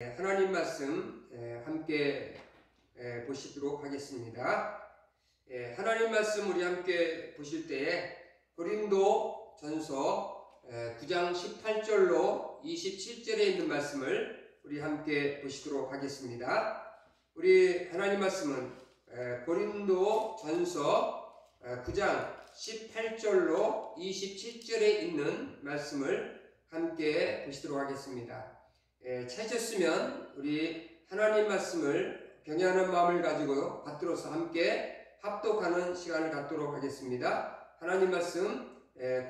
하나님 말씀 함께 보시도록 하겠습니다. 하나님 말씀 우리 함께 보실 때에 고린도 전서 9장 18절로 27절에 있는 말씀을 우리 함께 보시도록 하겠습니다. 우리 하나님 말씀은 고린도 전서 9장 18절로 27절에 있는 말씀을 함께 보시도록 하겠습니다. 찾으셨으면 우리 하나님 말씀을 경외하는 마음을 가지고 받들어서 함께 합독하는 시간을 갖도록 하겠습니다. 하나님 말씀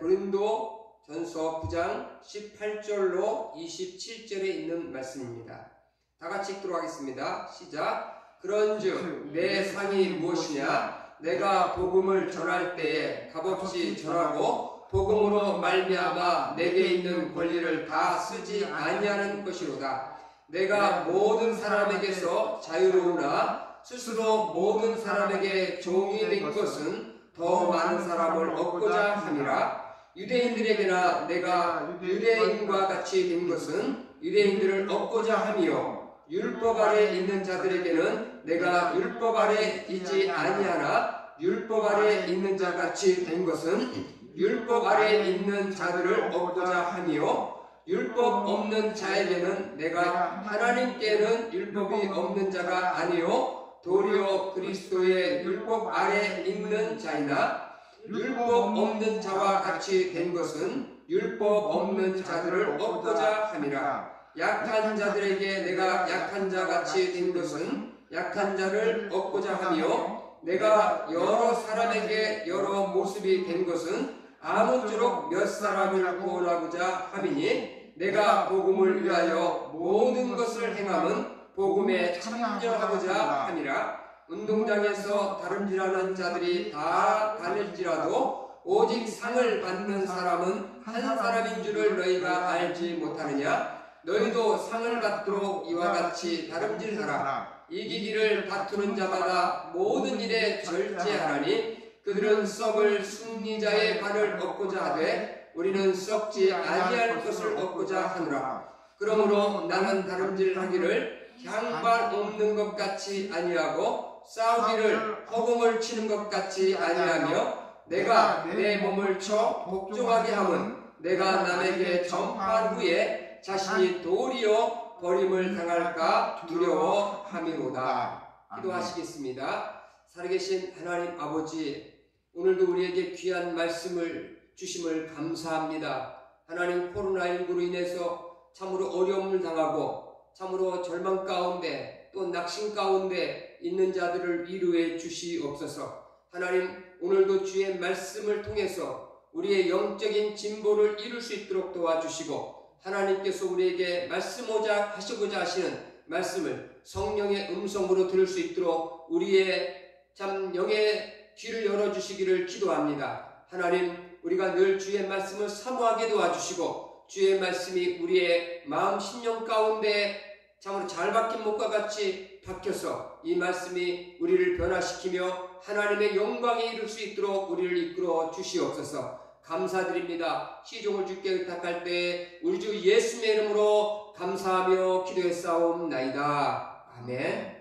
고린도 전서 9장 18절로 27절에 있는 말씀입니다. 다 같이 읽도록 하겠습니다. 시작. 그런즉 내 상이 무엇이냐? 내가 복음을 전할 때에 값없이 전하고 복음으로 말미암아 내게 있는 권리를 다 쓰지 아니하는 것이로다. 내가 모든 사람에게서 자유로우나 스스로 모든 사람에게 종이 된 것은 더 많은 사람을 얻고자 함이라. 유대인들에게나 내가 유대인과 같이 된 것은 유대인들을 얻고자 함이요, 율법 아래 있는 자들에게는 내가 율법 아래 있지 아니하나 율법 아래 있는 자 같이 된 것은 율법 아래 있는 자들을 얻고자 하니요, 율법 없는 자에게는 내가 하나님께는 율법이 없는 자가 아니요 도리어 그리스도의 율법 아래 있는 자이나, 율법 없는 자와 같이 된 것은 율법 없는 자들을 얻고자 함이라. 약한 자들에게 내가 약한 자 같이 된 것은 약한 자를 얻고자 하며, 내가 여러 사람에게 여러 모습이 된 것은 아무쪼록 몇 사람을 구원하고자 함이니, 내가 복음을 위하여 모든 것을 행함은 복음에 참여하고자 함이라. 운동장에서 다름질하는 자들이 다 다를지라도 오직 상을 받는 사람은 한 사람인 줄을 너희가 알지 못하느냐? 너희도 상을 받도록 이와 같이 다름질하라. 이기기를 다투는 자마다 모든 일에 절제하라니, 그들은 썩을 승리자의 발을 얻고자 하되 우리는 썩지 아니할 것을 얻고자 하노라. 그러므로 나는 다름질하기를 향발 없는 것 같이 아니하고 싸우기를 허공을 치는 것 같이 아니하며, 내가 내 몸을 쳐 복종하게 함은 내가 남에게 전파한 후에 자신이 도리어 버림을 당할까 두려워함이로다. 기도하시겠습니다. 살아계신 하나님 아버지, 오늘도 우리에게 귀한 말씀을 주심을 감사합니다. 하나님, 코로나19로 인해서 참으로 어려움을 당하고 참으로 절망 가운데 또 낙심 가운데 있는 자들을 위로해 주시옵소서. 하나님, 오늘도 주의 말씀을 통해서 우리의 영적인 진보를 이룰 수 있도록 도와주시고, 하나님께서 우리에게 말씀하고자 하시는 말씀을 성령의 음성으로 들을 수 있도록 우리의 참 영의 귀를 열어주시기를 기도합니다. 하나님, 우리가 늘 주의 말씀을 사모하게 도와주시고, 주의 말씀이 우리의 마음 심령 가운데 참으로 잘 박힌 목과 같이 박혀서 이 말씀이 우리를 변화시키며 하나님의 영광에 이룰 수 있도록 우리를 이끌어 주시옵소서. 감사드립니다. 시종을 주께 의탁할 때 우리 주 예수의 이름으로 감사하며 기도했사옵나이다. 아멘.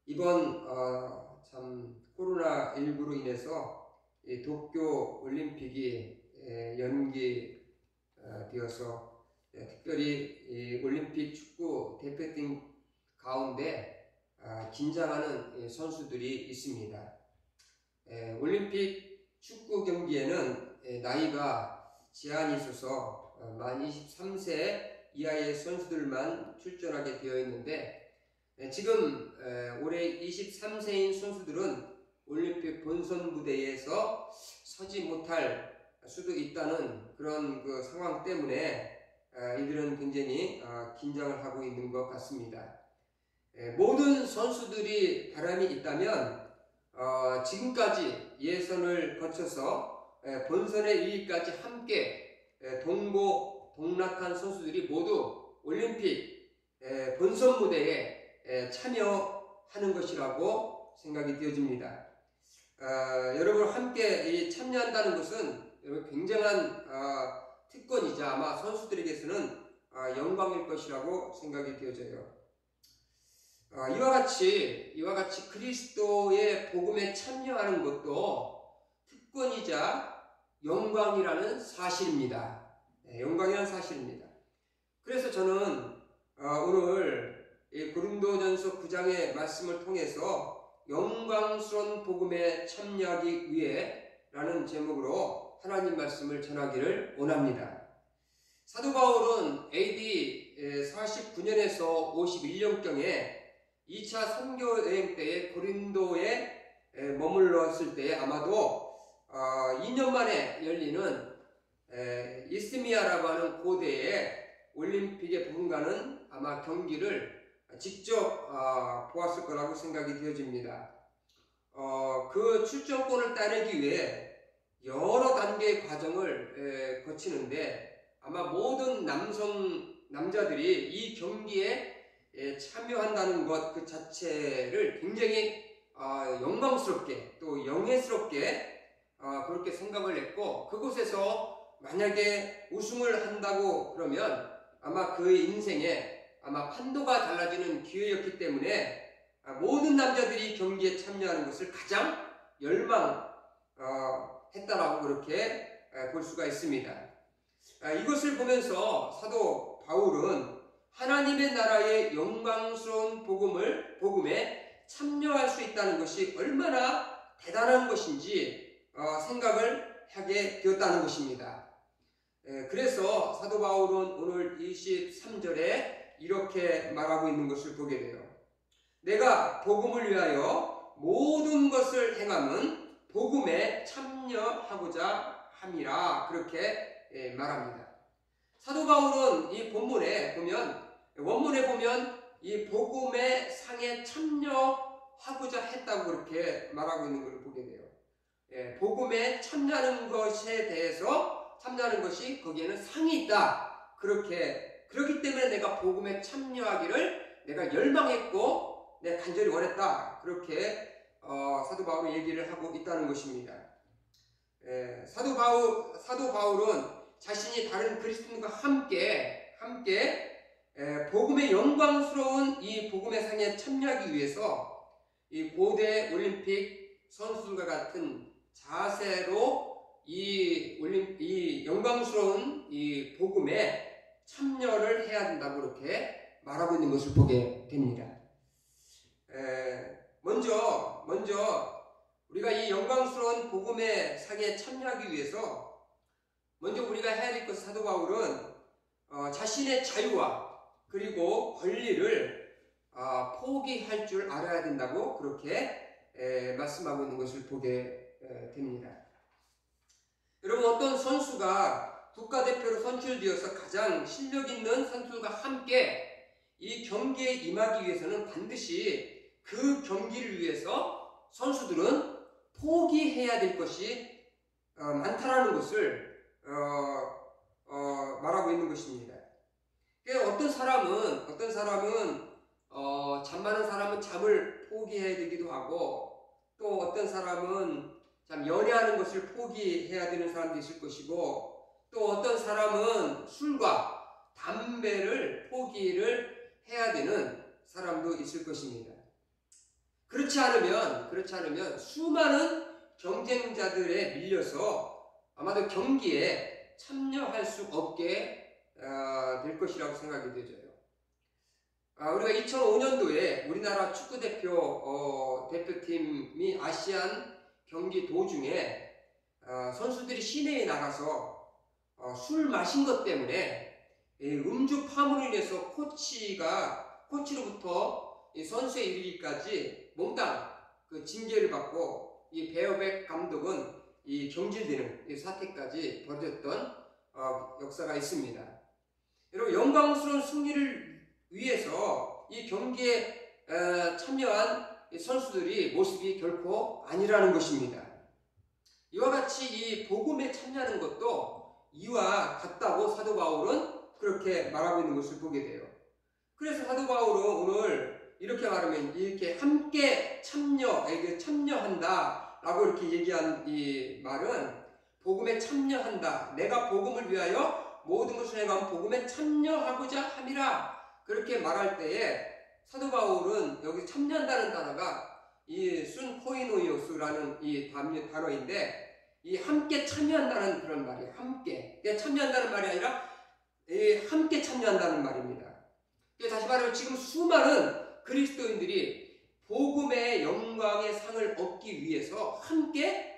이번 참 코로나19로 인해서 도쿄 올림픽이 연기되어서 특별히 올림픽 축구 대표팀 가운데 긴장하는 선수들이 있습니다. 올림픽 축구 경기에는 나이가 제한이 있어서 만 23세 이하의 선수들만 출전하게 되어 있는데, 지금 올해 23세인 선수들은 올림픽 본선 무대에서 서지 못할 수도 있다는 그런 그 상황 때문에 이들은 굉장히 긴장을 하고 있는 것 같습니다. 모든 선수들이 바람이 있다면 지금까지 예선을 거쳐서 본선에 이르기까지 함께 동고동락한 선수들이 모두 올림픽 본선 무대에 참여하는 것이라고 생각이 되어집니다. 여러분, 함께 참여한다는 것은 여러분 굉장한 특권이자 아마 선수들에게서는 영광일 것이라고 생각이 되어져요. 이와 같이 그리스도의 복음에 참여하는 것도 특권이자 영광이라는 사실입니다. 영광이라는 사실입니다. 그래서 저는 오늘 고린도전서 9장의 말씀을 통해서 영광스러운 복음에 참여하기 위해 라는 제목으로 하나님 말씀을 전하기를 원합니다. 사도 바울은 AD 49년에서 51년경에 2차 선교 여행 때에 고린도에 머물렀을 때 아마도 2년 만에 열리는 이스미아라고 하는 고대의 올림픽에 부응하는 아마 경기를 직접 보았을 거라고 생각이 되어집니다. 그 출전권을 따내기 위해 여러 단계의 과정을 거치는데 아마 모든 남자들이 이 경기에 참여한다는 것 그 자체를 굉장히 영광스럽게 또 영예스럽게 그렇게 생각을 했고, 그곳에서 만약에 우승을 한다고 그러면 아마 그의 인생에 아마 판도가 달라지는 기회였기 때문에 모든 남자들이 경기에 참여하는 것을 가장 열망했다라고 그렇게 볼 수가 있습니다. 이것을 보면서 사도 바울은 하나님의 나라의 영광스러운 복음에 참여할 수 있다는 것이 얼마나 대단한 것인지 생각을 하게 되었다는 것입니다. 그래서 사도 바울은 오늘 23절에 이렇게 말하고 있는 것을 보게 돼요. 내가 복음을 위하여 모든 것을 행함은 복음에 참여하고자 함이라, 그렇게 말합니다. 사도 바울은 이 원문에 보면 이 복음의 상에 참여하고자 했다고 그렇게 말하고 있는 것을 보게 돼요. 복음에 참여하는 것에 대해서 참여하는 것이 거기에는 상이 있다. 그렇기 때문에 내가 복음에 참여하기를 내가 열망했고 내가 간절히 원했다. 그렇게 사도 바울은 얘기를 하고 있다는 것입니다. 사도 바울은 자신이 다른 그리스도인과 함께 복음의 영광스러운 이 복음의 상에 참여하기 위해서 이 고대 올림픽 선수들과 같은 자세로 이 영광스러운 이 복음에 참여를 해야 된다고 그렇게 말하고 있는 것을 보게 됩니다. 먼저 우리가 이 영광스러운 복음의 상에 참여하기 위해서 먼저 우리가 해야 될 것은 사도 바울은 자신의 자유와 그리고 권리를 포기할 줄 알아야 된다고 그렇게 말씀하고 있는 것을 보게 됩니다. 여러분, 어떤 선수가 국가대표로 선출되어서 가장 실력 있는 선수들과 함께 이 경기에 임하기 위해서는 반드시 그 경기를 위해서 선수들은 포기해야 될 것이 많다라는 것을 말하고 있는 것입니다. 어떤 사람은 잠 많은 사람은 잠을 포기해야 되기도 하고, 또 어떤 사람은 참 연애하는 것을 포기해야 되는 사람도 있을 것이고, 또 어떤 사람은 술과 담배를 포기를 해야 되는 사람도 있을 것입니다. 그렇지 않으면 수많은 경쟁자들에 밀려서 아마도 경기에 참여할 수 없게 될 것이라고 생각이 되어져요. 우리가 2005년도에 우리나라 대표팀이 아시안 경기 도중에 선수들이 시내에 나가서 술 마신 것 때문에 음주 파문으로 인해서 코치로부터 이 선수에 이르기까지 몽땅 그 징계를 받고 이 베어백 감독은 이 경질되는 이 사태까지 벌어졌던 역사가 있습니다. 여러분, 영광스러운 승리를 위해서 이 경기에 참여한 선수들이 모습이 결코 아니라는 것입니다. 이와 같이 이 복음에 참여하는 것도 이와 같다고 사도 바울은 그렇게 말하고 있는 것을 보게 돼요. 그래서 사도 바울은 오늘 이렇게 말하면 이렇게 함께 참여한다 라고 이렇게 얘기한 이 말은 복음에 참여한다. 내가 복음을 위하여 모든 것을 행하면 복음에 참여하고자 함이라. 그렇게 말할 때에 사도 바울은 여기 참여한다는 단어가 이 순코이노이오스라는 이 단어인데, 이 함께 참여한다는 그런 말이에요. 함께. 참여한다는 말이 아니라 함께 참여한다는 말입니다. 다시 말하면 지금 수많은 그리스도인들이 복음의 영광의 상을 얻기 위해서 함께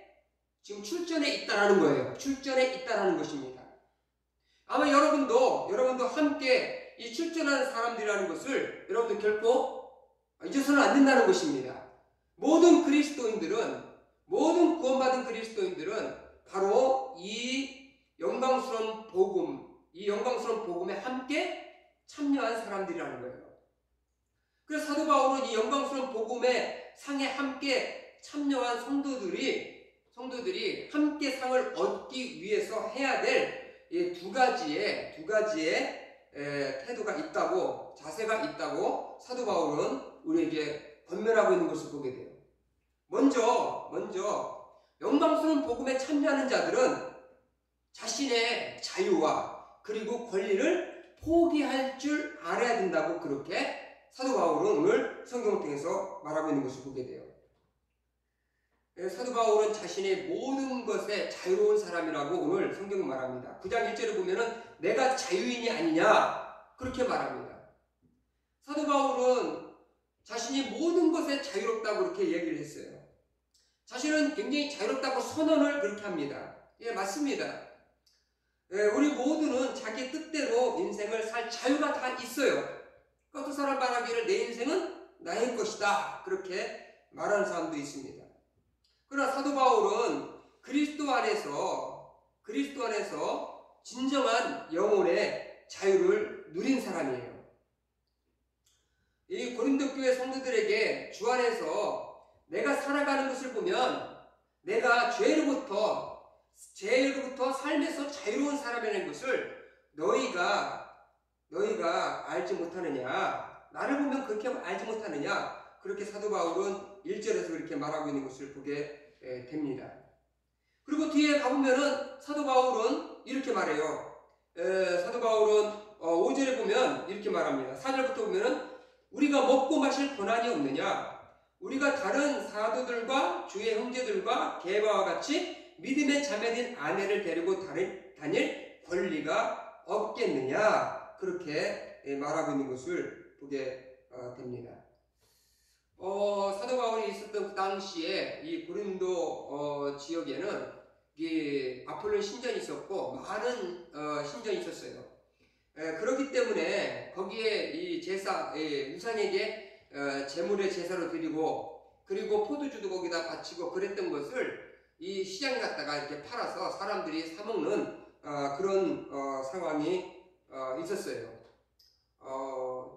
지금 출전해 있다라는 거예요. 출전해 있다라는 것입니다. 아마 여러분도 함께 이 출전하는 사람들이라는 것을 여러분들 결코 잊어서는 안 된다는 것입니다. 모든 구원받은 그리스도인들은 바로 이 영광스러운 복음에 함께 참여한 사람들이라는 거예요. 그래서 사도 바울은 이 영광스러운 복음의 상에 함께 참여한 성도들이 함께 상을 얻기 위해서 해야 될 두 가지의 태도가 있다고, 자세가 있다고 사도 바울은 우리에게 권면하고 있는 것을 보게 돼요. 먼저 영광스러운 복음에 참여하는 자들은 자신의 자유와 그리고 권리를 포기할 줄 알아야 된다고, 그렇게 사도 바울은 오늘 성경을 통해서 말하고 있는 것을 보게 돼요. 사도 바울은 자신의 모든 것에 자유로운 사람이라고 오늘 성경은 말합니다. 9장 1절에 보면은 내가 자유인이 아니냐, 그렇게 말합니다. 사도 바울은 자신이 모든 것에 자유롭다고 그렇게 얘기를 했어요. 자신은 굉장히 자유롭다고 선언을 그렇게 합니다. 예, 맞습니다. 우리 모두는 자기 뜻대로 인생을 살 자유가 다 있어요. 어떤 사람 말하기를 내 인생은 나의 것이다, 그렇게 말하는 사람도 있습니다. 그러나 사도 바울은 그리스도 안에서 진정한 영혼의 자유를 누린 사람이에요. 이 고린도 교회 성도들에게 주 안에서 내가 살아가는 것을 보면 내가 죄로부터 삶에서 자유로운 사람이라는 것을 너희가 알지 못하느냐, 나를 보면 그렇게 알지 못하느냐, 그렇게 사도 바울은 1절에서 그렇게 말하고 있는 것을 보게 됩니다. 그리고 뒤에 가보면은 사도 바울은 이렇게 말해요. 사도 바울은 5절에 보면 이렇게 말합니다. 4절부터 보면은 우리가 먹고 마실 권한이 없느냐, 우리가 다른 사도들과 주의 형제들과 게바와 같이 믿음의 자매된 아내를 데리고 다닐 권리가 없겠느냐, 그렇게 말하고 있는 것을 보게 됩니다. 사도 바울이 있었던 그 당시에 이 고린도 지역에는 이 아폴론 신전이 있었고 많은 신전이 있었어요. 그렇기 때문에 거기에 이 우상에게 제물의 제사로 드리고, 그리고 포도주도 거기다 바치고 그랬던 것을 이 시장에 갔다가 이렇게 팔아서 사람들이 사먹는 그런 상황이 있었어요.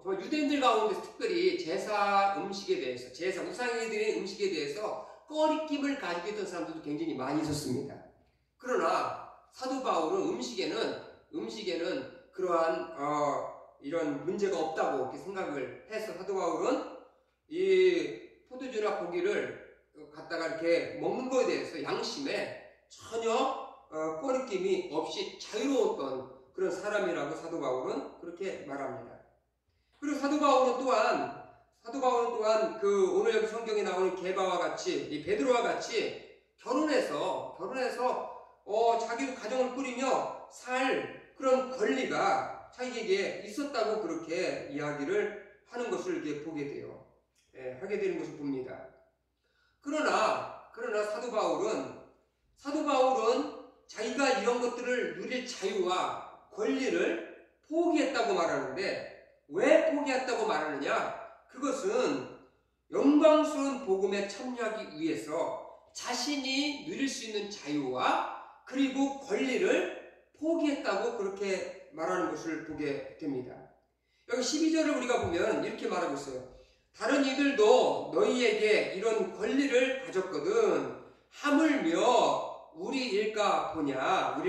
정말 유대인들 가운데 특별히 제사 음식에 대해서, 우상에게 드린 음식에 대해서 꺼리낌을 가지고 있던 사람들도 굉장히 많이 있었습니다. 그러나 사도 바울은 음식에는 그러한 이런 문제가 없다고 이렇게 생각을 해서 사도 바울은 이 포도주나 고기를 갖다가 이렇게 먹는 것에 대해서 양심에 전혀 꺼리낌이 없이 자유로웠던 그런 사람이라고 사도 바울은 그렇게 말합니다. 그리고 사도 바울은 또한 그 오늘 여기 성경에 나오는 게바와 같이, 이 베드로와 같이 결혼해서 자기 가정을 꾸리며 살 그런 권리가 자기에게 있었다고 그렇게 이야기를 하는 것을 이렇게 보게 돼요. 하게 되는 것을 봅니다. 그러나 사도 바울은 자기가 이런 것들을 누릴 자유와 권리를 포기했다고 말하는데, 왜 포기했다고 말하느냐? 그것은 영광스러운 복음에 참여하기 위해서 자신이 누릴 수 있는 자유와 그리고 권리를 포기했다고 그렇게 말하는 것을 보게 됩니다. 여기 12절을 우리가 보면 이렇게 말하고 있어요. 다른 이들도 너희에게 이런 권리를 가졌거든 하물며 우리일까 보냐.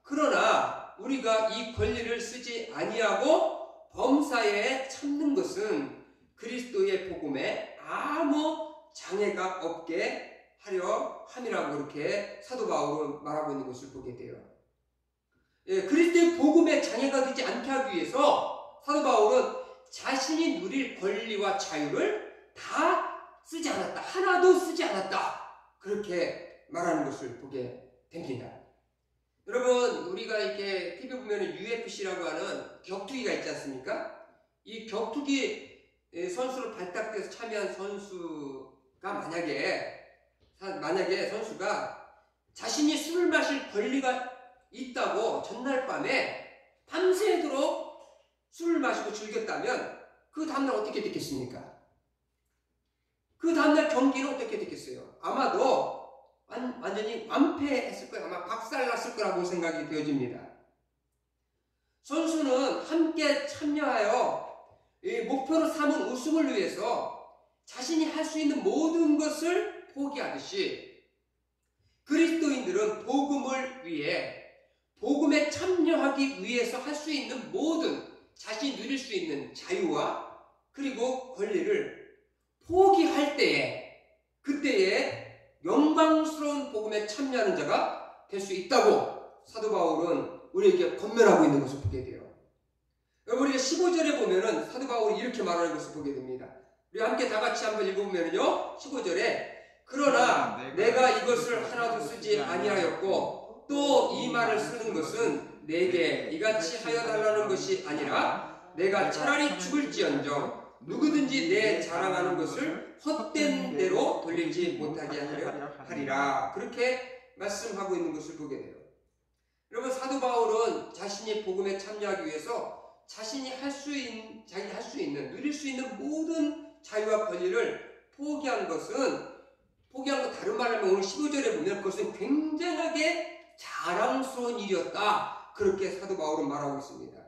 그러나 우리가 이 권리를 쓰지 아니하고 범사에 참는 것은 그리스도의 복음에 아무 장애가 없게 하려 함이라고 그렇게 사도 바울은 말하고 있는 것을 보게 돼요. 그리스도의 복음에 장애가 되지 않게 하기 위해서 사도 바울은 자신이 누릴 권리와 자유를 다 쓰지 않았다. 하나도 쓰지 않았다. 그렇게 말하는 것을 보게 됩니다. 여러분, 우리가 이렇게 TV 보면 UFC라고 하는 격투기가 있지 않습니까? 이 격투기 선수로 발탁돼서 참여한 선수가 만약에 선수가 자신이 술을 마실 권리가 있다고 전날 밤에 밤새도록 술을 마시고 즐겼다면 그 다음날 어떻게 됐겠습니까? 그 다음날 경기는 어떻게 됐겠어요? 아마도 완전히 완패했을 거예요. 아마 박살났을 거라고 생각이 되어집니다. 선수는 함께 참여하여 목표로 삼은 우승을 위해서 자신이 할 수 있는 모든 것을 포기하듯이 그리스도인들은 복음을 위해 복음에 참여하기 위해서 할 수 있는 모든 자신이 누릴 수 있는 자유와 그리고 권리를 포기할 때에 그때에 영광스러운 복음에 참여하는 자가 될 수 있다고 사도 바울은 우리에게 권면하고 있는 것을 보게 돼요. 여러분, 우리가 15절에 보면은 사도 바울이 이렇게 말하는 것을 보게 됩니다. 우리 함께 다 같이 한번 읽어보면요, 15절에 그러나 내가 이것을 하나도 쓰지 아니하였고 또 이 말을 쓰는 것은 내게 이같이 하여 달라는 것이 아니라 내가 차라리 죽을지언정 누구든지 내 자랑하는 것을 헛된 대로 돌리지 못하게 하리라. 그렇게 말씀하고 있는 것을 보게 돼요. 여러분, 사도 바울은 자신이 복음에 참여하기 위해서 자신이 할 수 있는 누릴 수 있는 모든 자유와 권리를 포기한 거 다른 말로 하면 오늘 15절에 보면 그것은 굉장하게 자랑스러운 일이었다. 그렇게 사도 바울은 말하고 있습니다.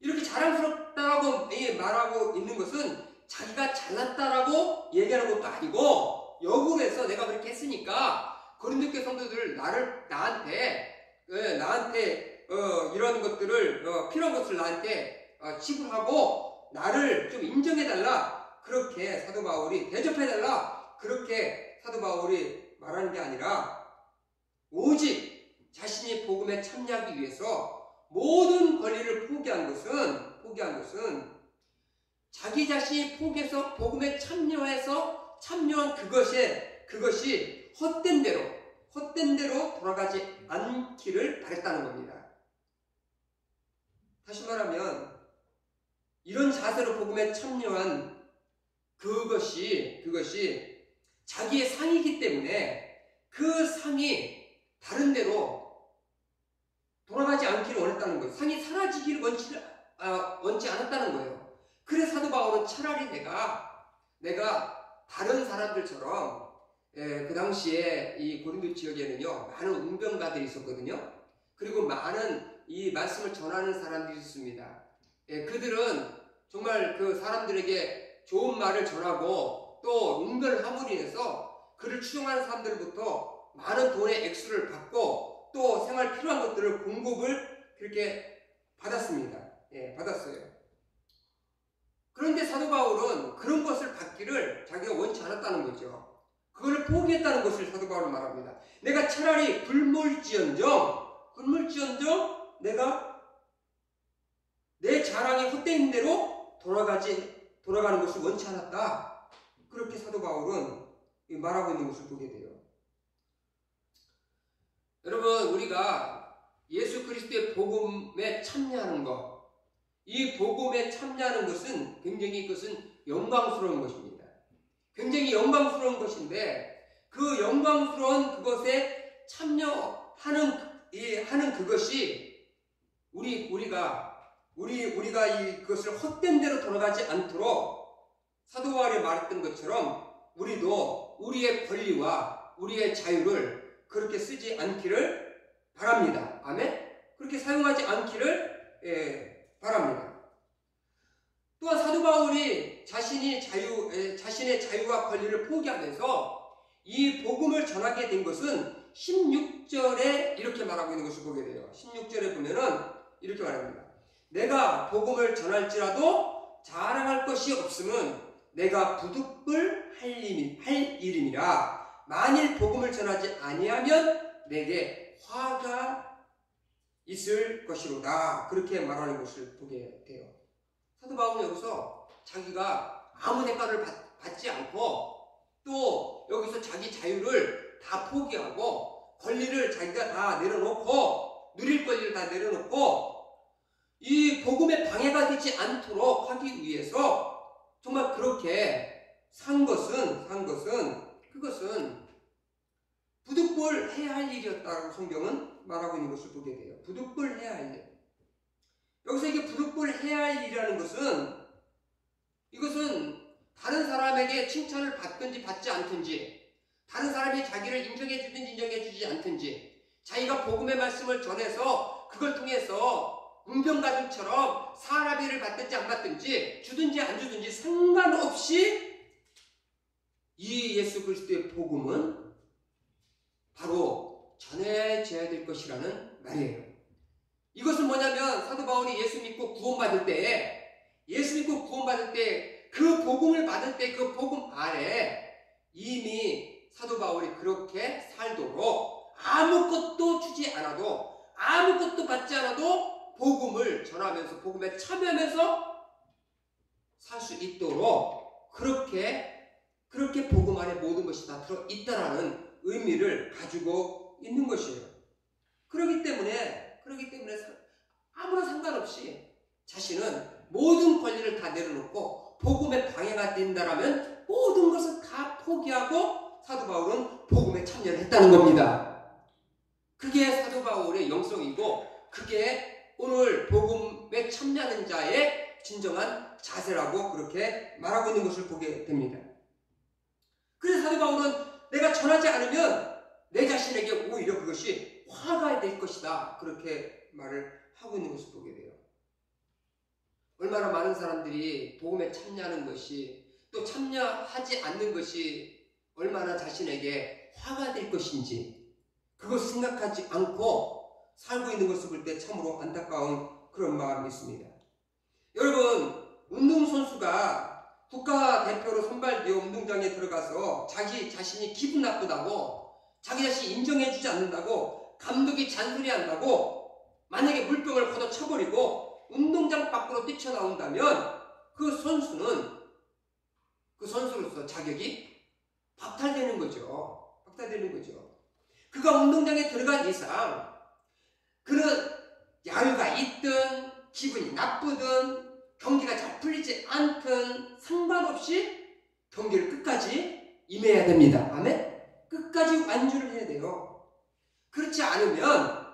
이렇게 자랑스럽다라고 말하고 있는 것은 자기가 잘났다라고 얘기하는 것도 아니고 역으로 해서 내가 그렇게 했으니까 고린도교 성도들 나한테 이런 것들을 필요한 것을 나한테 지불하고 나를 좀 인정해달라, 그렇게 사도 바울이 대접해달라, 그렇게 사도 바울이 말하는 게 아니라 오직 자신이 복음에 참여하기 위해서 모든 권리를 포기한 것은 자기 자신이 포기해서 복음에 참여한 그것이 헛된 대로 돌아가지 않기를 바랬다는 겁니다. 다시 말하면 이런 자세로 복음에 참여한 그것이 자기의 상이기 때문에 그 상이 다른 데로 돌아가지 않기를 원했다는 거예요. 상이 사라지기를 원치 않았다는 거예요. 그래서 사도 바울은 차라리 내가 다른 사람들처럼 그 당시에 이 고린도 지역에는요 많은 웅병가들이 있었거든요. 그리고 많은 이 말씀을 전하는 사람들이 있습니다. 그들은 정말 그 사람들에게 좋은 말을 전하고 또 웅변을 함으로 인해서 그를 추종하는 사람들부터 많은 돈의 액수를 받고 또 생활 필요한 것들을 공급을 그렇게 받았습니다. 받았어요. 그런데 사도 바울은 그런 것을 받기를 자기가 원치 않았다는 거죠. 그거를 포기했다는 것을 사도 바울은 말합니다. 내가 차라리 굶을지언정 내가 내 자랑이 헛된 대로 돌아가는 것을 원치 않았다. 그렇게 사도 바울은 말하고 있는 것을 보게 돼요. 여러분, 우리가 예수 그리스도의 복음에 참여하는 것, 이 복음에 참여하는 것은 그것은 영광스러운 것입니다. 굉장히 영광스러운 것인데 그 영광스러운 그것에 참여하는 그것이 우리가 그것을 헛된 대로 돌아가지 않도록 사도 바울이 말했던 것처럼 우리도 우리의 권리와 우리의 자유를 그렇게 쓰지 않기를 바랍니다. 아멘? 그렇게 사용하지 않기를 바랍니다. 또한 사도 바울이 자신의 자유와 권리를 포기하면서 이 복음을 전하게 된 것은 16절에 이렇게 말하고 있는 것을 보게 돼요. 16절에 보면은 이렇게 말합니다. 내가 복음을 전할지라도 자랑할 것이 없음은 내가 부득불 할 일임이라. 만일 복음을 전하지 아니하면 내게 화가 있을 것이로다. 그렇게 말하는 것을 보게 돼요. 사도 바울은 여기서 자기가 아무 대가를 받지 않고 또 여기서 자기 자유를 다 포기하고 권리를 자기가 다 내려놓고 누릴 권리를 다 내려놓고 이 복음에 방해가 되지 않도록 하기 위해서 정말 그렇게 산 것은 그것은 부득불 해야 할 일이었다고 성경은 말하고 있는 것을 보게 돼요. 부득불 해야 할 일. 여기서 이게 부득불 해야 할 일이라는 것은 이것은 다른 사람에게 칭찬을 받든지 받지 않든지 다른 사람이 자기를 인정해 주든지 인정해 주지 않든지 자기가 복음의 말씀을 전해서 그걸 통해서 운병가족처럼 사라비를 받든지 안 받든지 주든지 안 주든지 상관없이 이 예수 그리스도의 복음은 바로 전해져야 될 것이라는 말이에요. 이것은 뭐냐면 사도 바울이 예수 믿고 구원받을 때에 그 복음을 받을 때 그 복음 안에 이미 사도 바울이 그렇게 살도록 아무것도 주지 않아도 아무것도 받지 않아도 복음을 전하면서 복음에 참여하면서 살 수 있도록 그렇게 복음 안에 모든 것이 다 들어있다라는 의미를 가지고 있는 것이에요. 그렇기 때문에 아무런 상관없이 자신은 모든 권리를 다 내려놓고 복음에 방해가 된다라면 모든 것을 다 포기하고 사도 바울은 복음에 참여를 했다는 겁니다. 그게 사도 바울의 영성이고 그게 오늘 복음에 참여하는 자의 진정한 자세라고 그렇게 말하고 있는 것을 보게 됩니다. 그래서 사도 바울은 내가 전하지 않으면 내 자신에게 오히려 그것이 화가 될 것이다. 그렇게 말을 하고 있는 것을 보게 돼요. 얼마나 많은 사람들이 복음에 참여하는 것이 또 참여하지 않는 것이 얼마나 자신에게 화가 될 것인지 그것을 생각하지 않고 살고 있는 것을 볼 때 참으로 안타까운 그런 마음이 있습니다. 여러분, 운동선수가 국가대표로 선발되어 운동장에 들어가서 자기 자신이 기분 나쁘다고 자기 자신이 인정해주지 않는다고 감독이 잔소리한다고 만약에 물병을 걷어쳐버리고 운동장 밖으로 뛰쳐나온다면 그 선수로서 자격이 박탈되는 거죠. 그가 운동장에 들어간 이상 그는 야유가 있든 기분이 나쁘든 경기가 잘 풀리지 않든 상관없이 경기를 끝까지 임해야 됩니다. 아멘? 끝까지 완주를 해야 돼요. 그렇지 않으면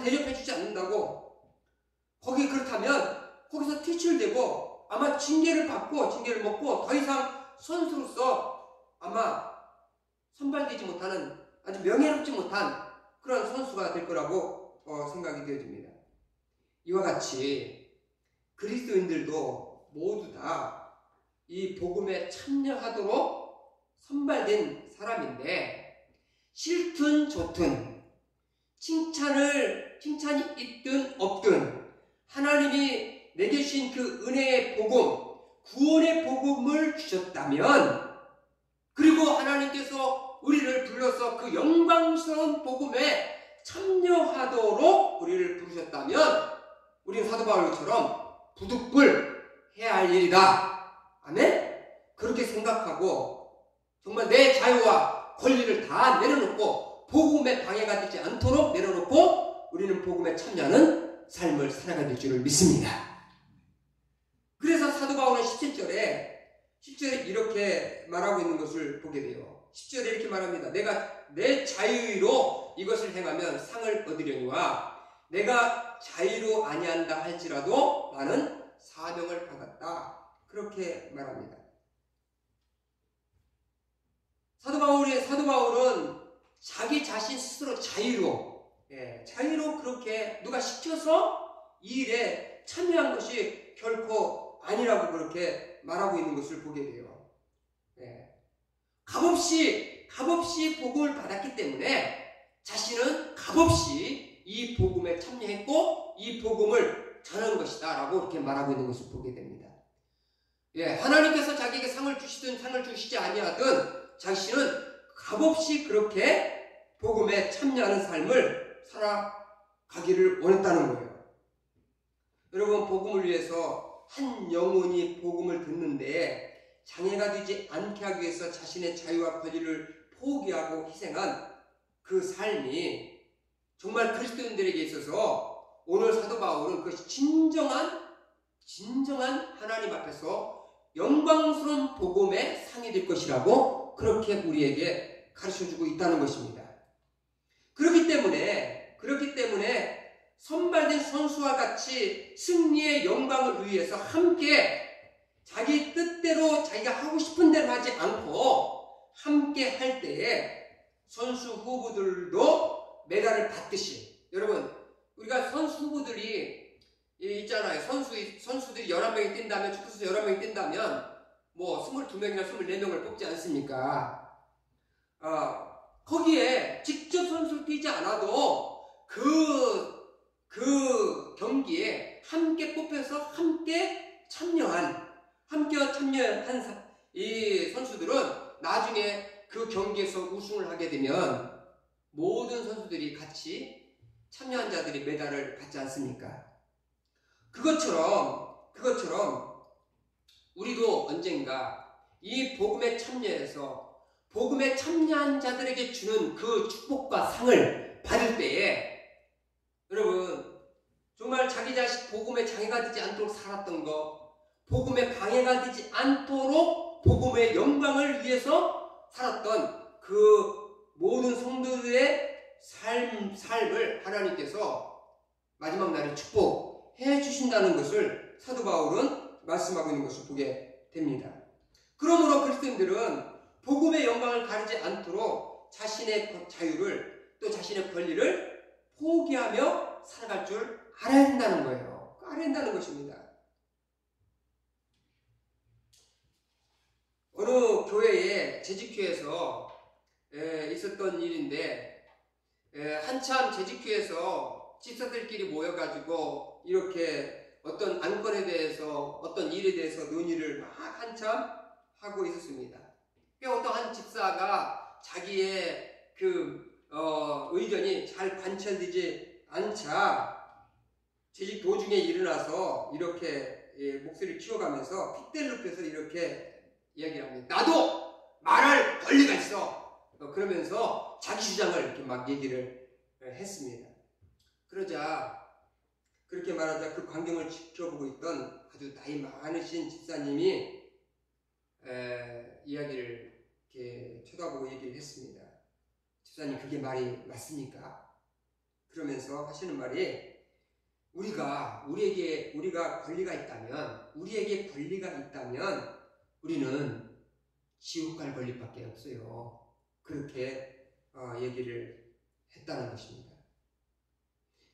대접해주지 않는다고 그렇다면 거기서 퇴출되고 아마 징계를 먹고 더 이상 선수로서 아마 선발되지 못하는 아주 명예롭지 못한 그런 선수가 될 거라고 생각이 되어집니다. 이와 같이 그리스도인들도 모두 다 이 복음에 참여하도록 선발된 사람인데 싫든 좋든 칭찬이 있든 없든 하나님이 내게 주신 그 은혜의 복음, 구원의 복음을 주셨다면 그리고 하나님께서 우리를 불러서 그 영광스러운 복음에 참여하도록 우리를 부르셨다면 우리는 사도 바울처럼 부득불 해야 할 일이다. 아멘? 그렇게 생각하고 정말 내 자유와 권리를 다 내려놓고 복음에 방해가 되지 않도록 내려놓고 우리는 복음에 참여하는 삶을 살아가야 될 줄을 믿습니다. 그래서 사도 바울은 17절에 이렇게 말하고 있는 것을 보게 돼요. 10절에 이렇게 말합니다. 내가 내 자유로 이것을 행하면 상을 얻으려니와 내가 자유로 아니한다 할지라도 나는 사명을 받았다. 그렇게 말합니다. 사도 바울은 자기 자신 스스로 자유로 그렇게 누가 시켜서 이 일에 참여한 것이 결코 아니라고 그렇게 말하고 있는 것을 보게 돼요. 값없이 복음을 받았기 때문에 자신은 값없이 이 복음에 참여했고 이 복음을 전한 것이다 라고 이렇게 말하고 있는 것을 보게 됩니다. 하나님께서 자기에게 상을 주시든 상을 주시지 아니하든 자신은 값없이 그렇게 복음에 참여하는 삶을 살아가기를 원했다는 거예요. 여러분, 복음을 위해서 한 영혼이 복음을 듣는데 장애가 되지 않게 하기 위해서 자신의 자유와 권리를 포기하고 희생한 그 삶이 정말 그리스도인들에게 있어서 오늘 사도 바울은 그것이 진정한 하나님 앞에서 영광스러운 복음의 상이 될 것이라고 그렇게 우리에게 가르쳐주고 있다는 것입니다. 그렇기 때문에 선발된 선수와 같이 승리의 영광을 위해서 함께 자기 뜻대로 자기가 하고 싶은 대로 하지 않고 함께 할 때에 선수 후보들도 메달을 받듯이, 여러분, 우리가 선수 후보들이 있잖아요. 선수들이 11명이 뛴다면, 축구선수 11명이 뛴다면 뭐 22명이나 24명을 뽑지 않습니까? 거기에 직접 선수를 뛰지 않아도 그 경기에 함께 뽑혀서 함께 참여한 이 선수들은 나중에 그 경기에서 우승을 하게 되면 모든 선수들이 같이 참여한 자들이 메달을 받지 않습니까? 그것처럼 우리도 언젠가 이 복음에 참여해서 복음에 참여한 자들에게 주는 그 축복과 상을 받을 때에, 여러분, 정말 자기 자식 복음에 장애가 되지 않도록 살았던 거, 복음에 방해가 되지 않도록 복음의 영광을 위해서 살았던 그 모든 성도들의 삶을 하나님께서 마지막 날에 축복해 주신다는 것을 사도 바울은 말씀하고 있는 것을 보게 됩니다. 그러므로 그리스도인들은 복음의 영광을 가리지 않도록 자신의 자유를, 또 자신의 권리를 포기하며 살아갈 줄 알아야 된다는 거예요. 알아야 된다는 것입니다. 어느 교회에 재직회에서 있었던 일인데, 한참 재직회에서 집사들끼리 모여가지고 이렇게 어떤 안건에 대해서, 어떤 일에 대해서 논의를 막 한참 하고 있었습니다. 어떤 한 집사가 자기의 의견이 잘 관철되지 않자 재직 도중에 일어나서 이렇게 목소리를 키워가면서 핏대를 높여서 이렇게 이야기를 합니다. 나도 말할 권리가 있어. 그러면서 자기 주장을 이렇게 막 얘기를 했습니다. 그러자, 그렇게 말하자 그 광경을 지켜보고 있던 아주 나이 많으신 집사님이 이야기를 이렇게 쳐다보고 얘기를 했습니다. 집사님, 그게 말이 맞습니까? 그러면서 하시는 말이, 우리가 권리가 있다면, 우리는 지옥 갈 권리밖에 없어요. 그렇게 얘기를 했다는 것입니다.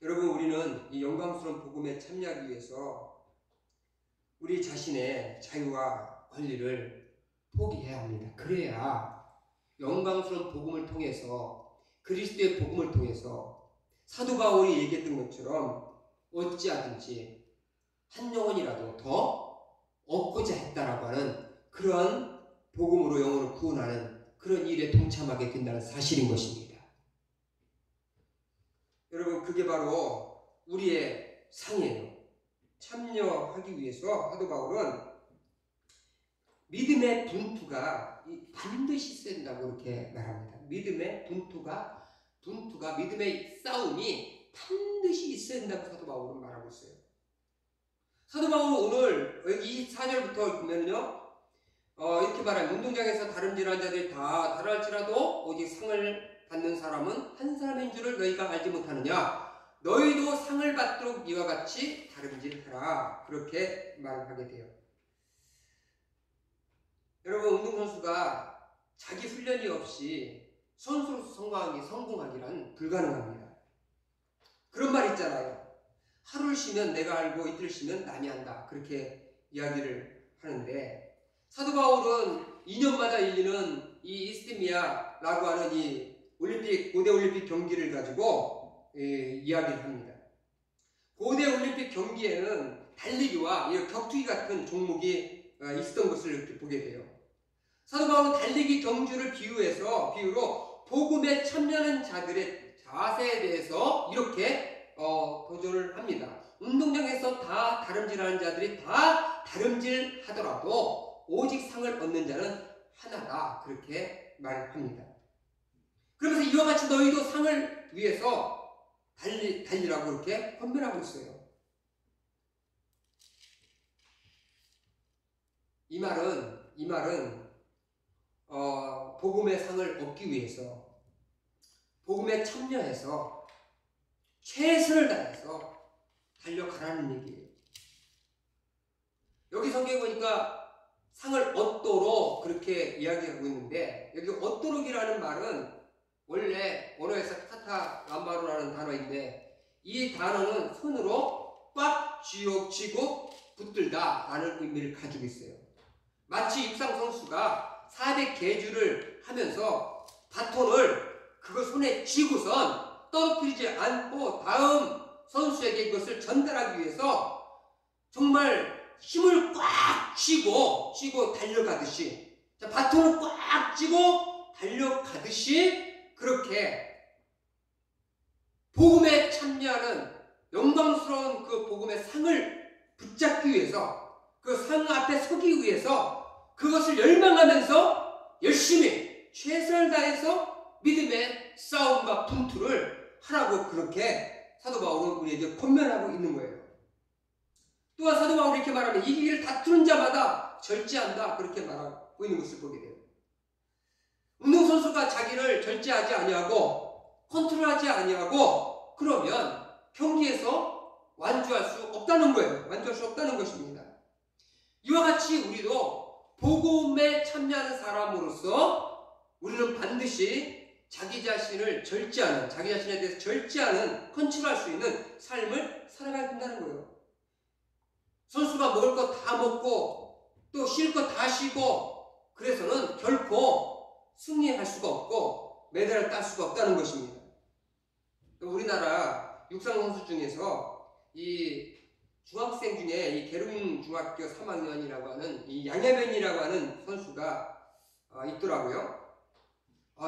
여러분, 우리는 이 영광스러운 복음에 참여하기 위해서 우리 자신의 자유와 권리를 포기해야 합니다. 그래야 영광스러운 복음을 통해서, 그리스도의 복음을 통해서 사도 바울이 얘기했던 것처럼 어찌하든지 한 영혼이라도 더 얻고자 했다라고 하는 그런 복음으로 영혼을 구원하는 그런 일에 동참하게 된다는 사실인 것입니다. 여러분, 그게 바로 우리의 상이에요. 참여하기 위해서 사도 바울은 믿음의 분투가 반드시 있어야 된다고 그렇게 말합니다. 믿음의 믿음의 싸움이 반드시 있어야 된다고 사도 바울은 말하고 있어요. 사도 바울은 오늘 이 4절부터 보면요, 이렇게 말합니다. 운동장에서 다름질하는 자들이 다 다를지라도 오직 상을 받는 사람은 한 사람인 줄을 너희가 알지 못하느냐? 너희도 상을 받도록 이와 같이 다름질하라. 그렇게 말을 하게 돼요. 여러분, 운동선수가 자기 훈련이 없이 선수로서 성공하기란 불가능합니다. 그런 말 있잖아요. 하루를 쉬면 내가 알고 이틀을 쉬면 남이 안다. 그렇게 이야기를 하는데, 사도 바울은 2년마다 열리는 이 이스티미아라고 하는 이 고대 올림픽 경기를 가지고 이야기를 합니다. 고대 올림픽 경기에는 달리기와 격투기 같은 종목이 있었던 것을 이렇게 보게 돼요. 사도 바울은 달리기 경주를 비유로 복음에 참여하는 자들의 자세에 대해서 이렇게 도전을 합니다. 운동장에서 다 다름질하는 자들이 다 다름질하더라도 오직 상을 얻는 자는 하나다, 그렇게 말을 합니다. 그러면서 이와 같이 너희도 상을 위해서 달리라고 이렇게 권면하고 있어요. 이 말은 복음의 상을 얻기 위해서 복음에 참여해서 최선을 다해서 달려가라는 얘기예요. 여기 성경에 보니까 상을 얻도록 그렇게 이야기하고 있는데, 여기 얻도록이라는 말은 원래 원어에서 카타람바로라는 단어인데, 이 단어는 손으로 꽉 쥐고 붙들다 라는 의미를 가지고 있어요. 마치 육상 선수가 400계주를 하면서 바톤을 그걸 손에 쥐고선 떨어뜨리지 않고 다음 선수에게 이것을 전달하기 위해서 정말 힘을 꽉 쥐고 달려가듯이, 바톤을 꽉 쥐고 달려가듯이, 그렇게 복음에 참여하는 영광스러운 그 복음의 상을 붙잡기 위해서, 그 상 앞에 서기 위해서 그것을 열망하면서 열심히 최선을 다해서 믿음의 싸움과 분투를 하라고 그렇게 사도 바울은 우리에게 권면하고 있는 거예요. 또한 사도 바울이 이렇게 말하면 이 길을 다투는 자마다 절제한다, 그렇게 말하고 있는 것을 보게 돼요. 운동선수가 자기를 절제하지 아니하고 컨트롤하지 아니하고 그러면 경기에서 완주할 수 없다는 거예요. 완주할 수 없다는 것입니다. 이와 같이 우리도 복음에 참여하는 사람으로서 우리는 반드시 자기 자신을 절제하는, 자기 자신에 대해서 절제하는, 컨트롤할 수 있는 삶을 살아가야 된다는 거예요. 선수가 먹을 거 다 먹고 또 쉴 거 다 쉬고 그래서는 결코 승리할 수가 없고 메달을 딸 수가 없다는 것입니다. 우리나라 육상 선수 중에서 이 중학생 중에 이 계룡 중학교 3학년이라고 하는 이 양혜변이라고 하는 선수가 있더라고요.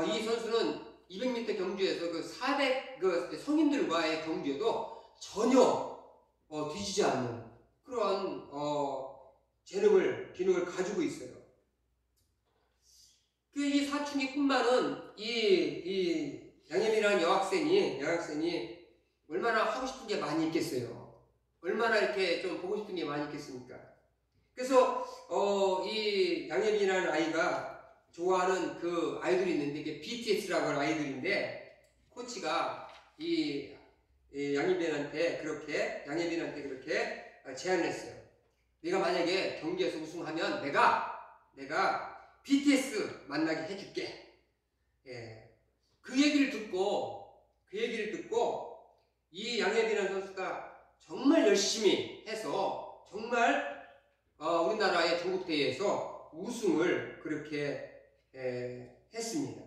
이 선수는 200m 경주에서 그 400 성인들과의 경주에도 전혀 뒤지지 않는 그런 기능을 가지고 있어요. 이 사춘기 꿈만은 이 양혜빈이라는 여학생이 얼마나 하고 싶은 게 많이 있겠어요. 얼마나 이렇게 좀 보고 싶은 게 많이 있겠습니까? 그래서 이 양혜빈이라는 아이가 좋아하는 그 아이돌이 있는데, 이게 BTS라고 하는 아이돌인데, 코치가 이 양혜빈한테 그렇게 제안을 했어요. 네가 만약에 경기에서 우승하면 내가 BTS 만나게 해줄게. 그 얘기를 듣고 이 양혜빈이라는 선수가 정말 열심히 해서 정말 우리나라의 전국대회에서 우승을 그렇게 했습니다.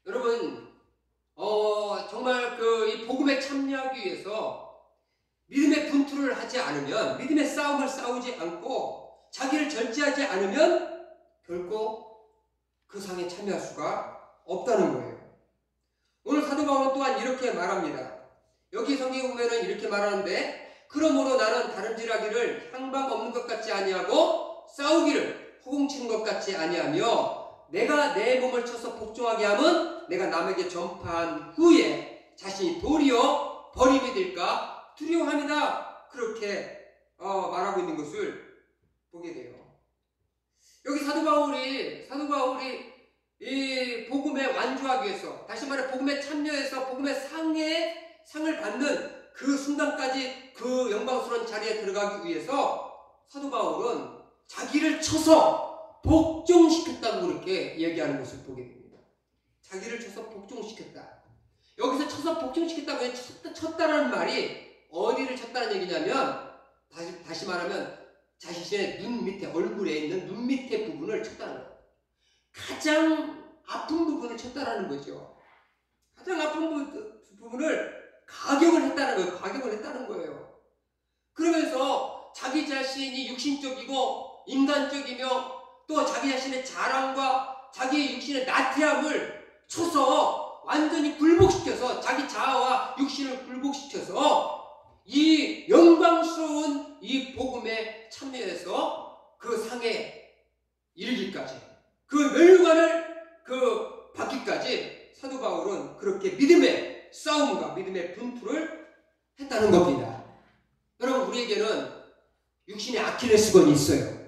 여러분, 정말 이 복음에 참여하기 위해서 믿음의 분투를 하지 않으면, 믿음의 싸움을 싸우지 않고 자기를 절제하지 않으면 결코 그 상에 참여할 수가 없다는 거예요. 오늘 사도 바울은 또한 이렇게 말합니다. 여기 성경에 보면은 이렇게 말하는데, 그러므로 나는 다름질하기를 향방 없는 것 같지 아니하고 싸우기를 허공치는 것 같지 아니하며 내가 내 몸을 쳐서 복종하게 함은 내가 남에게 전파한 후에 자신이 도리어 버림이 될까 두려워합니다. 그렇게 말하고 있는 것을 보게 돼요. 여기 사도 바울이 이 복음에 완주하기 위해서, 다시 말해 복음에 참여해서 복음의 상을 받는 그 순간까지 그 영광스러운 자리에 들어가기 위해서 사도 바울은 자기를 쳐서 복종시켰다고 그렇게 얘기하는 것을 보게 됩니다. 자기를 쳐서 복종시켰다. 여기서 쳐서 복종시켰다고 쳤다라는 말이 어디를 쳤다는 얘기냐면, 다시 말하면 자신의 눈 밑에, 얼굴에 있는 눈 밑에 부분을 쳤다는 거예요. 가장 아픈 부분을 쳤다라는 거죠. 가장 아픈 부분을 가격을 했다는 거예요. 그러면서 자기 자신이 육신이 또 자기 자신의 자랑과 자기의 육신의 나태함을 쳐서 완전히 굴복시켜서 자기 자아와 육신을 굴복시켜서 이 영광스러운 이 복음에 참여해서 그 상에 이르기까지 그 멸관을 받기까지 사도 바울은 그렇게 믿음의 싸움과 믿음의 분투를 했다는 겁니다. 여러분, 우리에게는 육신의 아킬레스건이 있어요.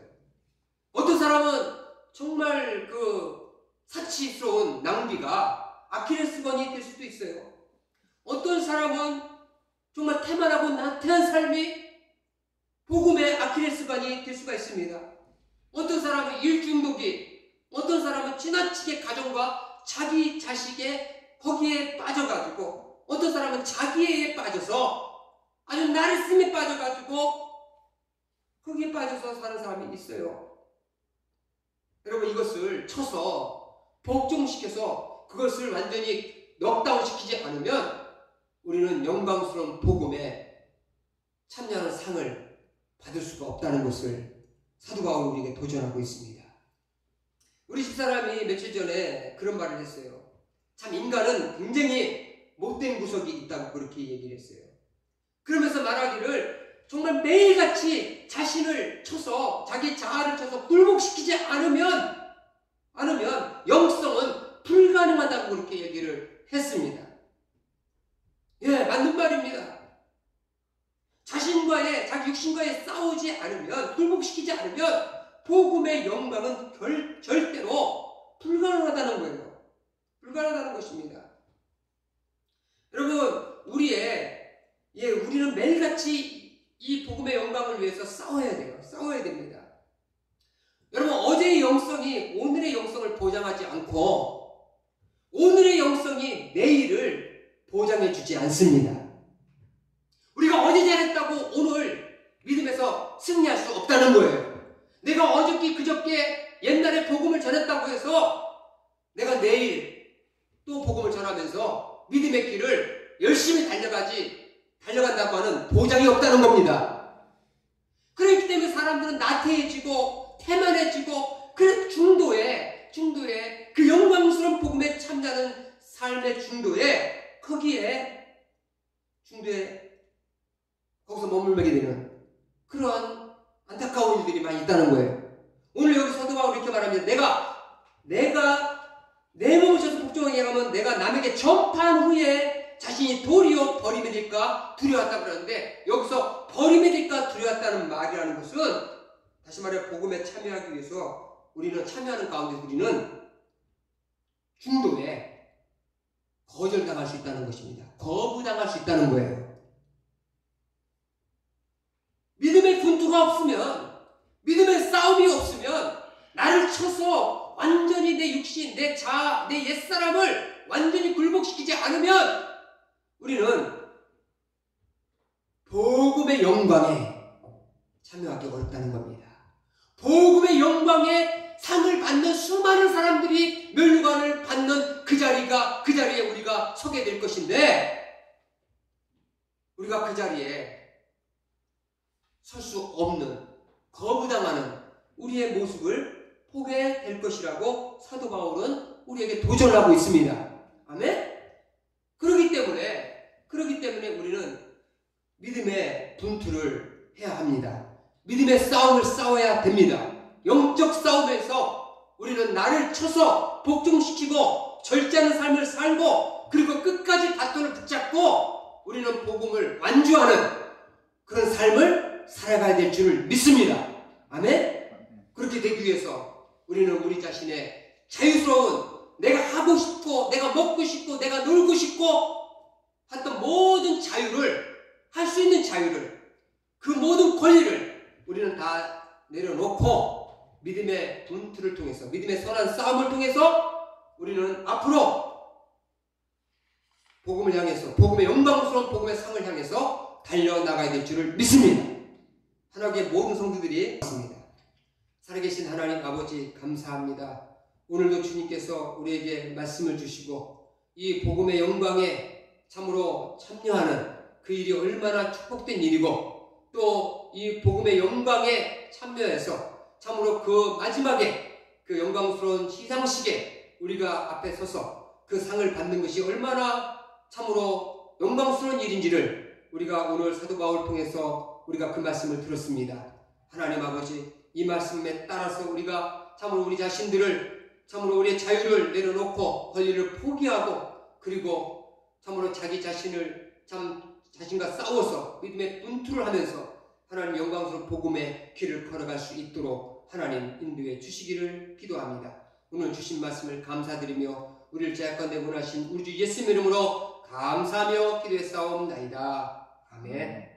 어떤 사람은 정말 사치스러운 낭비가 아킬레스건이 될 수도 있어요. 어떤 사람은 정말 태만하고 나태한 삶이 복음의 아킬레스건이 될 수가 있습니다. 어떤 사람은 일중독이, 어떤 사람은 지나치게 가정과 자기 자식의 거기에 빠져가지고, 어떤 사람은 자기애에 빠져서 아주 나리씀에 빠져가지고 거기에 빠져서 사는 사람이 있어요. 여러분, 이것을 쳐서 복종시켜서 그것을 완전히 넉다운시키지 않으면 우리는 영광스러운 복음에 참여하는 상을 받을 수가 없다는 것을 사도 바울이 우리에게 도전하고 있습니다. 우리 집사람이 며칠 전에 그런 말을 했어요. 참 인간은 굉장히 못된 구석이 있다고 그렇게 얘기를 했어요. 그러면서 말하기를 정말 매일같이 자신을 쳐서 자기 자아를 쳐서 굴복시키지 않으면 영성은 불가능하다고 그렇게 얘기를 했습니다. 예, 맞는 말입니다. 자기 육신과의 싸우지 않으면, 굴복시키지 않으면 복음의 영광은 절대로 불가능하다는 거예요. 불가능하다는 것입니다. 여러분, 우리는 매일같이 이 복음의 영광을 위해서 싸워야 돼요. 싸워야 됩니다. 여러분, 어제의 영성이 오늘의 영성을 보장하지 않고 오늘의 영성이 내일을 보장해 주지 않습니다. 우리가 어제 잘했다고 오늘 믿음에서 승리할 수 없다는 거예요. 내가 어저께 그저께 옛날에 복음을 전했다고 해서 내가 내일 또 복음을 전하면서 믿음의 길을 열심히 달려간다고 하는 보장이 없다는 겁니다. 그렇기 때문에 사람들은 나태해지고 태만해지고 그 중도에 그 영광스러운 복음에 참여하는 삶의 중도에 거기서 머물게 되는 그런 안타까운 일들이 많이 있다는 거예요. 오늘 여기 사도 바울이 이렇게 말합니다. 내가 내 몸을 쳐서 복종하게 하면 내가 남에게 전파한 후에 자신이 도리어 버림에 될까 두려웠다 그러는데, 여기서 버림에 될까 두려웠다는 말이라는 것은 다시 말해 복음에 참여하기 위해서 우리는 참여하는 가운데 우리는 중도에 거절당할 수 있다는 것입니다. 거부당할 수 있다는 거예요. 믿음의 분투가 없으면, 믿음의 싸움이 없으면, 나를 쳐서 완전히 내 육신, 내 자아, 내 옛사람을 완전히 굴복시키지 않으면 우리는 복음의 영광에 참여하기 어렵다는 겁니다. 복음의 영광에 상을 받는 수많은 사람들이 멸관을 받는 그 자리에 우리가 서게 될 것인데, 우리가 그 자리에 설 수 없는, 거부당하는 우리의 모습을 보게 될 것이라고 사도 바울은 우리에게 도전하고 있습니다. 아멘? 그렇기 때문에 우리는 믿음의 분투를 해야 합니다. 믿음의 싸움을 싸워야 됩니다. 영적 싸움에서 우리는 나를 쳐서 복종시키고 절제하는 삶을 살고, 그리고 끝까지 바톤을 붙잡고 우리는 복음을 완주하는 그런 삶을 살아가야 될 줄을 믿습니다. 아멘? 그렇게 되기 위해서 우리는 우리 자신의 자유스러운, 내가 하고 싶고 내가 먹고 싶고 내가 놀고 싶고 했던 모든 자유를, 할 수 있는 자유를, 그 모든 권리를 우리는 다 내려놓고 믿음의 분투를 통해서, 믿음의 선한 싸움을 통해서 우리는 앞으로 복음을 향해서, 복음의 영광스러운 복음의 상을 향해서 달려나가야 될 줄을 믿습니다. 하나님의 모든 성도들이 있습니다. 살아계신 하나님 아버지, 감사합니다. 오늘도 주님께서 우리에게 말씀을 주시고 이 복음의 영광에 참으로 참여하는 그 일이 얼마나 축복된 일이고, 또 이 복음의 영광에 참여해서 참으로 그 마지막에 그 영광스러운 시상식에 우리가 앞에 서서 그 상을 받는 것이 얼마나 참으로 영광스러운 일인지를 우리가 오늘 사도 바울을 통해서 우리가 그 말씀을 들었습니다. 하나님 아버지, 이 말씀에 따라서 우리가 참으로 우리 자신들을 참으로 우리의 자유를 내려놓고 권리를 포기하고 그리고 참으로 자기 자신을 자신과 싸워서 믿음의 분투를 하면서 하나님 영광스러운 복음의 길을 걸어갈 수 있도록 하나님 인도해 주시기를 기도합니다. 오늘 주신 말씀을 감사드리며 우리를 제약가운데 원하신 우리 주 예수님 이름으로 감사하며 기도했사옵나이다. 아멘.